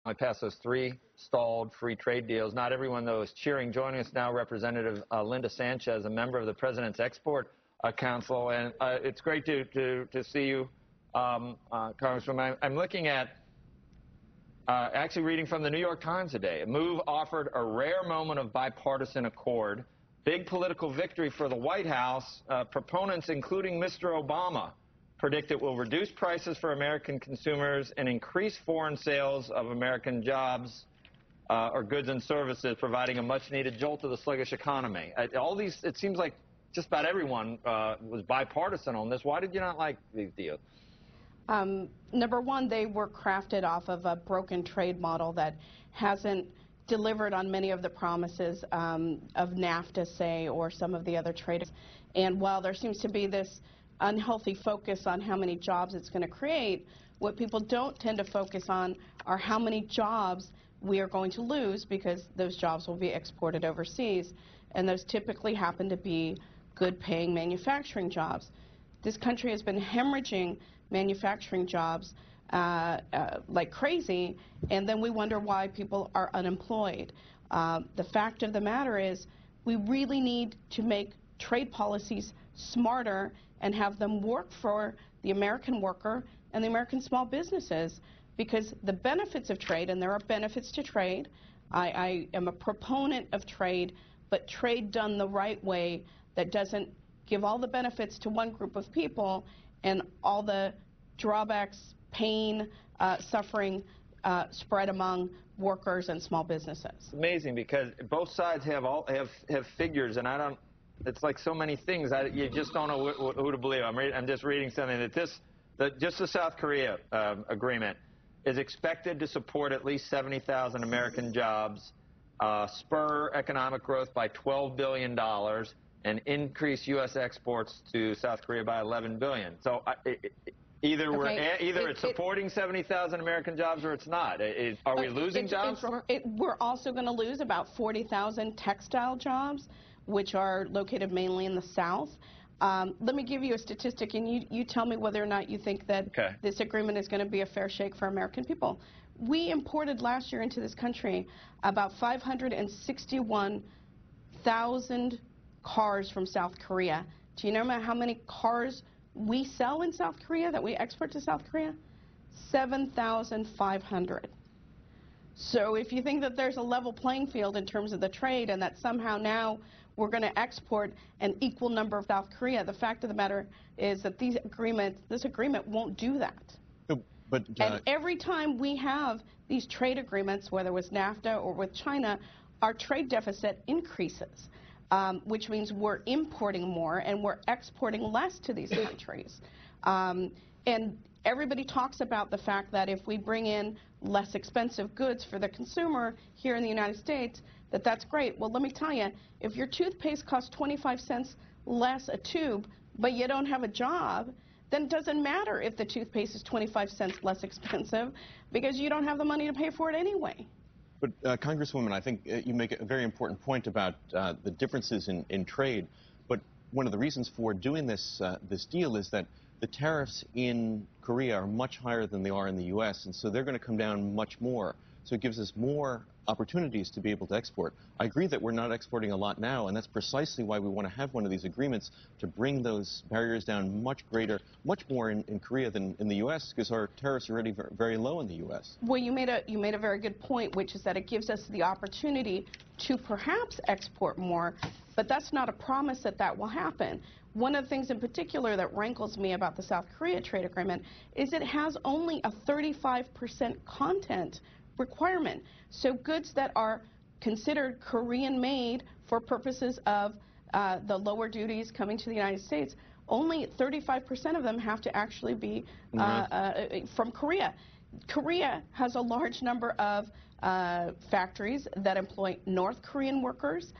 I passed those 3 stalled free trade deals. Not everyone, though, is cheering. Joining us now, Representative Linda Sanchez, a member of the President's Export Council. And it's great to see you, Congresswoman. I'm looking at, actually reading from the New York Times today. A move offered a rare moment of bipartisan accord. Big political victory for the White House. Proponents, including Mr. Obama, predict it will reduce prices for American consumers and increase foreign sales of American jobs or goods and services, providing a much-needed jolt to the sluggish economy. All these, it seems like just about everyone was bipartisan on this. Why did you not like these deals? Number one, they were crafted off of a broken trade model that hasn't delivered on many of the promises of NAFTA, say, or some of the other trade. And while there seems to be this unhealthy focus on how many jobs it's going to create, what people don't tend to focus on are how many jobs we are going to lose, because those jobs will be exported overseas, and those typically happen to be good-paying manufacturing jobs. This country has been hemorrhaging manufacturing jobs like crazy, and then we wonder why people are unemployed. The fact of the matter is we really need to make trade policies smarter and have them work for the American worker and the American small businesses, because the benefits of trade, and there are benefits to trade, I am a proponent of trade, but trade done the right way that doesn't give all the benefits to one group of people and all the drawbacks, pain, suffering spread among workers and small businesses. It's amazing because both sides have figures, and I don't. It's like so many things. You just don't know who to believe. I'm just reading something that just the South Korea agreement is expected to support at least 70,000 American jobs, spur economic growth by $12 billion, and increase U.S. exports to South Korea by $11 billion. So either it's supporting 70,000 American jobs or it's not. Are we losing jobs? We're also going to lose about 40,000 textile jobs, which are located mainly in the South. Let me give you a statistic, and you tell me whether or not you think that this agreement is going to be a fair shake for American people. We imported last year into this country about 561,000 cars from South Korea. Do you know how many cars we sell in South Korea, that we export to South Korea? 7,500. So if you think that there's a level playing field in terms of the trade and that somehow now we're going to export an equal number of South Korea, the fact of the matter is that this agreement won't do that. And every time we have these trade agreements, whether it was NAFTA or with China, our trade deficit increases, which means we're importing more and we're exporting less to these countries. And everybody talks about the fact that if we bring in less expensive goods for the consumer here in the United States, that's great. Well, let me tell you, if your toothpaste costs 25 cents less a tube, but you don't have a job, then it doesn't matter if the toothpaste is 25 cents less expensive, because you don't have the money to pay for it anyway. But, Congresswoman, I think you make a very important point about the differences in trade. But one of the reasons for doing this deal is that the tariffs in Korea are much higher than they are in the U.S., and so they're going to come down much more. So it gives us more opportunities to be able to export. I agree that we're not exporting a lot now, and that's precisely why we want to have one of these agreements to bring those barriers down much more in Korea than in the U.S., because our tariffs are already very low in the U.S. Well, you made a very good point, which is that it gives us the opportunity to perhaps export more, but that's not a promise that will happen. One of the things in particular that rankles me about the South Korea trade agreement is it has only a 35% content requirement. So goods that are considered Korean-made for purposes of the lower duties coming to the United States, only 35% of them have to actually be from Korea. Korea has a large number of factories that employ North Korean workers.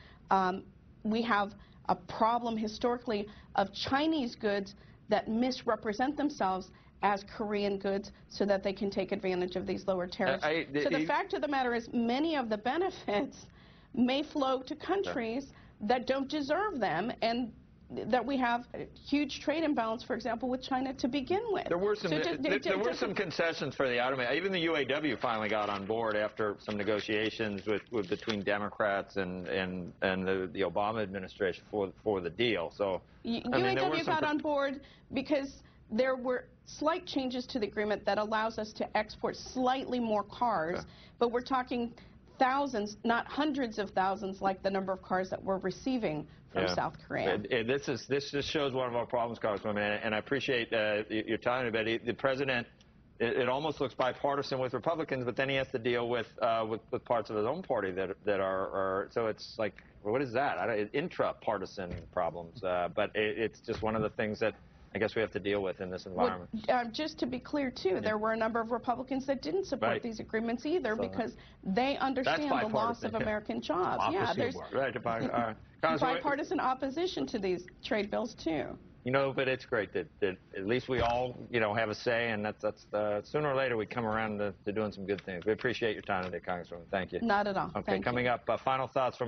We have a problem historically of Chinese goods that misrepresent themselves as Korean goods so that they can take advantage of these lower tariffs. So the fact of the matter is many of the benefits may flow to countries that don't deserve them, and that we have a huge trade imbalance, for example, with China to begin with. There were some concessions for the automakers. Even the UAW finally got on board after some negotiations between Democrats and the Obama administration for the deal. So UAW got on board because there were slight changes to the agreement that allows us to export slightly more cars, okay. But we're talking thousands, not hundreds of thousands, like the number of cars that we're receiving from South Korea. This just shows one of our problems, Congresswoman, and I appreciate your time about it. The president, it almost looks bipartisan with Republicans, but then he has to deal with parts of his own party that are so it's like, what is that? Intra-partisan problems, but it's just one of the things that I guess we have to deal with in this environment. Well, just to be clear, too, there were a number of Republicans that didn't support these agreements either because they understand the loss of American jobs. There's bipartisan opposition to these trade bills, too. You know, but it's great that at least we all, have a say, and that's sooner or later we come around to doing some good things. We appreciate your time today, Congresswoman. Thank you. Not at all. Okay, coming up, final thoughts from our